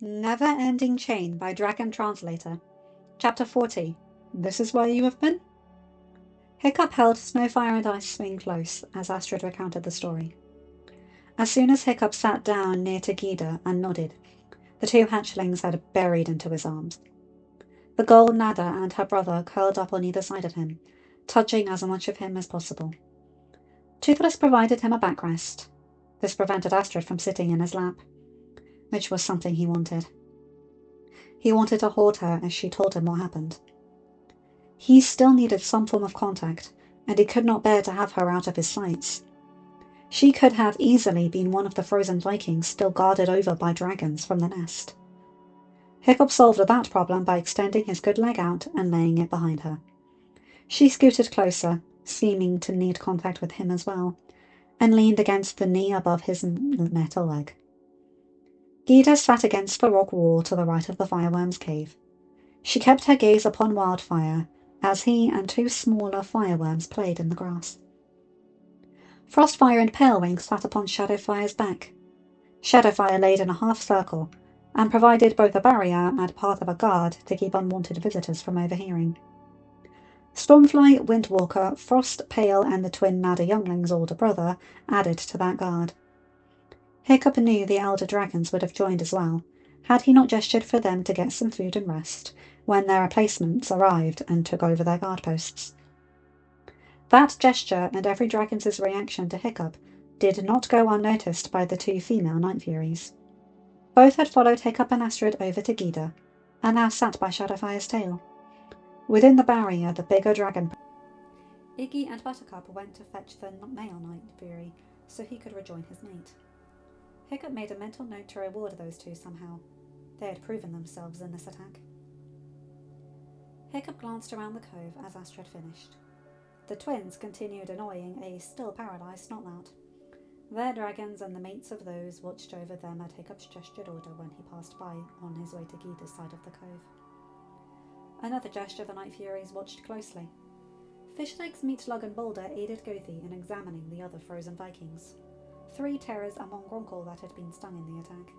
Never-Ending Chain by Dragon Translator. Chapter 40. This is where you have been? Hiccup held Snowfire and Ice Swing close as Astrid recounted the story. As soon as Hiccup sat down near to Gida and nodded, the two hatchlings had buried into his arms. The girl Nada and her brother curled up on either side of him, touching as much of him as possible. Toothless provided him a backrest. This prevented Astrid from sitting in his lap, which was something he wanted. He wanted to hold her as she told him what happened. He still needed some form of contact, and he could not bear to have her out of his sights. She could have easily been one of the frozen Vikings still guarded over by dragons from the nest. Hiccup solved that problem by extending his good leg out and laying it behind her. She scooted closer, seeming to need contact with him as well, and leaned against the knee above his metal leg. Gida sat against the rock wall to the right of the fireworm's cave. She kept her gaze upon Wildfire as he and two smaller fireworms played in the grass. Frostfire and Palewing sat upon Shadowfire's back. Shadowfire laid in a half circle and provided both a barrier and part of a guard to keep unwanted visitors from overhearing. Stormfly, Windwalker, Frostpale, and the twin Nada youngling's older brother added to that guard. Hiccup knew the elder dragons would have joined as well, had he not gestured for them to get some food and rest when their replacements arrived and took over their guard posts. That gesture and every dragon's reaction to Hiccup did not go unnoticed by the two female Night Furies. Both had followed Hiccup and Astrid over to Gida, and now sat by Shadowfire's tail. Within the barrier, the bigger dragon Iggy and Buttercup went to fetch the male Night Fury so he could rejoin his mate. Hiccup made a mental note to reward those two somehow. They had proven themselves in this attack. Hiccup glanced around the cove as Astrid finished. The twins continued annoying a still paralyzed Snotlout. Their dragons and the mates of those watched over them at Hiccup's gestured order when he passed by on his way to Gida's side of the cove. Another gesture the Night Furies watched closely. Fishlegs, Meatlug and Boulder aided Gothi in examining the other frozen Vikings. 3 terrors among Gronkle that had been stung in the attack.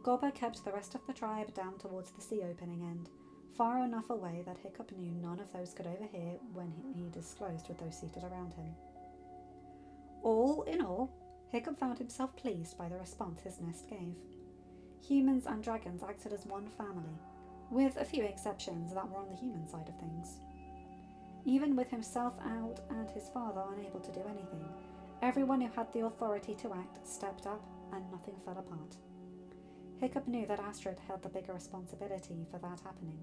Gobber kept the rest of the tribe down towards the sea opening end, far enough away that Hiccup knew none of those could overhear when he disclosed with those seated around him. All in all, Hiccup found himself pleased by the response his nest gave. Humans and dragons acted as one family, with a few exceptions that were on the human side of things. Even with himself out and his father unable to do anything, everyone who had the authority to act stepped up and nothing fell apart. Hiccup knew that Astrid held the bigger responsibility for that happening,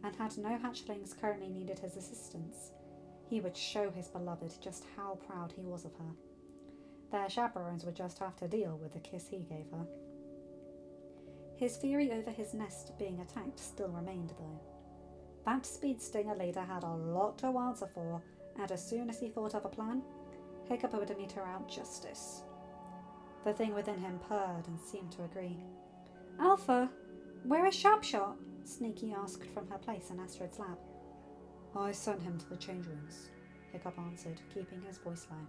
and had no hatchlings currently needed his assistance, he would show his beloved just how proud he was of her. Their chaperones would just have to deal with the kiss he gave her. His fury over his nest being attacked still remained, though. That speed stinger leader had a lot to answer for, and as soon as he thought of a plan, Hiccup would meter out justice. The thing within him purred and seemed to agree. "Alpha, where is Sharpshot?" Sneaky asked from her place in Astrid's lap. "I sent him to the changelings," Hiccup answered, keeping his voice low.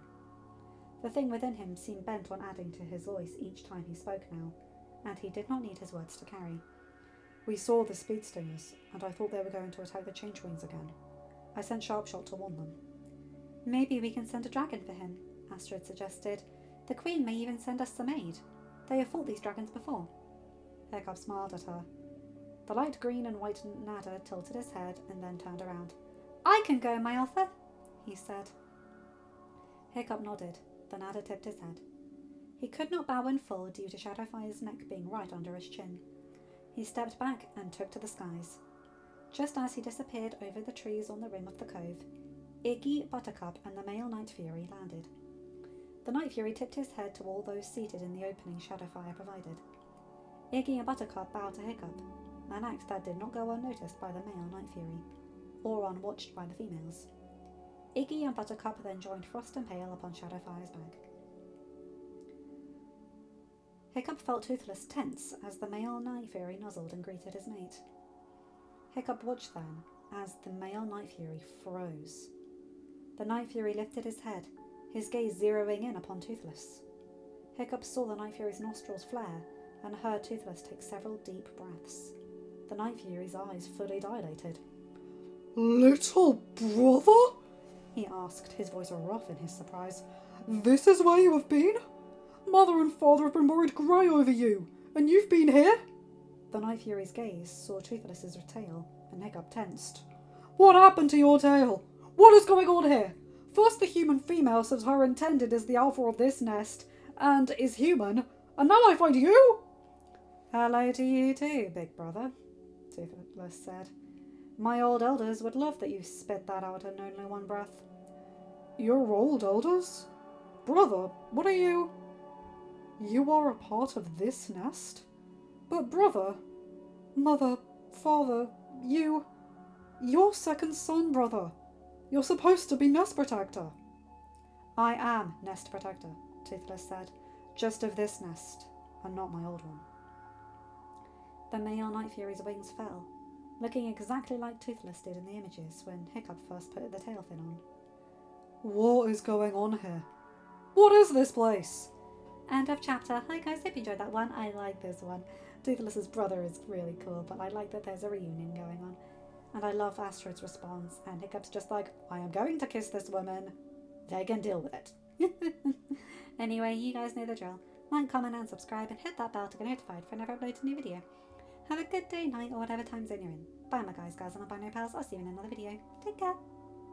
The thing within him seemed bent on adding to his voice each time he spoke now, and he did not need his words to carry. "We saw the speed stingers, and I thought they were going to attack the changelings again. I sent Sharpshot to warn them." "Maybe we can send a dragon for him," Astrid suggested. "The Queen may even send us some aid. They have fought these dragons before." Hiccup smiled at her. The light green and white Nada tilted his head and then turned around. "I can go, my Alpha," he said. Hiccup nodded. The Nada tipped his head. He could not bow in full due to Shadowfire's neck being right under his chin. He stepped back and took to the skies. Just as he disappeared over the trees on the rim of the cove, Iggy, Buttercup, and the male Night Fury landed. The Night Fury tipped his head to all those seated in the opening Shadowfire provided. Iggy and Buttercup bowed to Hiccup, an act that did not go unnoticed by the male Night Fury, or unwatched by the females. Iggy and Buttercup then joined Frost and Pale upon Shadowfire's back. Hiccup felt Toothless tense as the male Night Fury nuzzled and greeted his mate. Hiccup watched then as the male Night Fury froze. The Night Fury lifted his head, his gaze zeroing in upon Toothless. Hiccup saw the Night Fury's nostrils flare and heard Toothless take several deep breaths. The Night Fury's eyes fully dilated. Little brother? He asked, his voice rough in his surprise. This is where you have been? Mother and father have been worried grey over you, and you've been here? The Night Fury's gaze saw Toothless's tail, and Hiccup tensed. What happened to your tail? What is going on here? First the human female says her intended is the alpha of this nest, and is human, and now I find you? Hello to you too, big brother, Toothless said. My old elders would love that you spit that out in only one breath. Your old elders? Brother, what are you? You are a part of this nest? But brother, mother, father, you're second son, brother. You're supposed to be nest protector. I am nest protector, Toothless said, just of this nest, and not my old one. The male Night Fury's wings fell, looking exactly like Toothless did in the images when Hiccup first put the tail fin on. What is going on here? What is this place? End of chapter. Hi guys, hope you enjoyed that one. I like this one. Toothless's brother is really cool, but I like that there's a reunion going on. And I love Asteroid's response, and Hiccup's just like, I am going to kiss this woman. They can deal with it. Anyway, you guys know the drill. Like, comment and subscribe, and hit that bell to get notified whenever I upload a new video. Have a good day, night, or whatever time zone you're in. Bye my guys, girls, and bye no pals. I'll see you in another video. Take care.